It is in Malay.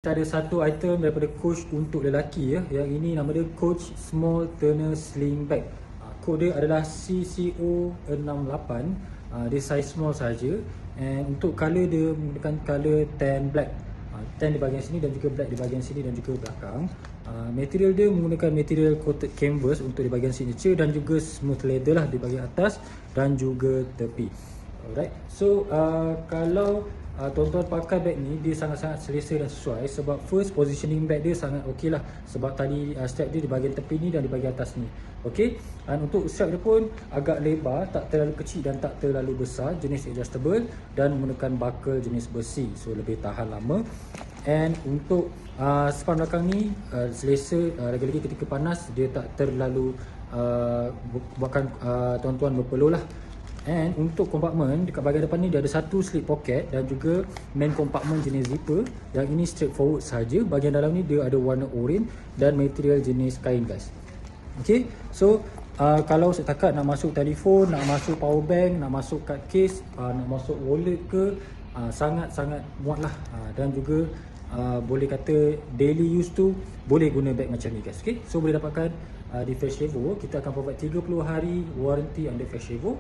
Kita ada satu item daripada Coach untuk lelaki ya. Yang ini nama dia Coach Small Turner Sling Bag. Kod dia adalah CCO68. Dia size small saja. And untuk color dia menggunakan color tan black. Tan di bahagian sini dan juga black di bahagian sini dan juga belakang. Material dia menggunakan material coated canvas untuk di bahagian signature dan juga smooth leather lah di bahagian atas dan juga tepi. Alright. So kalau tuan-tuan pakai beg ni, dia sangat-sangat selesa dan sesuai. Sebab first positioning beg dia sangat okey lah. Sebab tali strap dia di bahagian tepi ni dan di bahagian atas ni. Okey. Dan untuk strap dia pun agak lebar, tak terlalu kecil dan tak terlalu besar. Jenis adjustable dan menggunakan buckle jenis besi. So lebih tahan lama. And untuk span belakang ni selesa, lagi-lagi ketika panas dia tak terlalu buatkan tuan-tuan berpeluh lah. And untuk compartment, dekat bahagian depan ni dia ada satu slip pocket dan juga main compartment jenis zipper. Yang ini straight forward saja. Bahagian dalam ni dia ada warna orange dan material jenis kain guys. Okay, so kalau setakat nak masuk telefon, nak masuk power bank, nak masuk card case, nak masuk wallet ke, sangat-sangat muat lah. Dan juga boleh kata daily use tu boleh guna bag macam ni guys. Okay, so boleh dapatkan di Freshevo. Kita akan provide 30 hari warranty under Freshevo.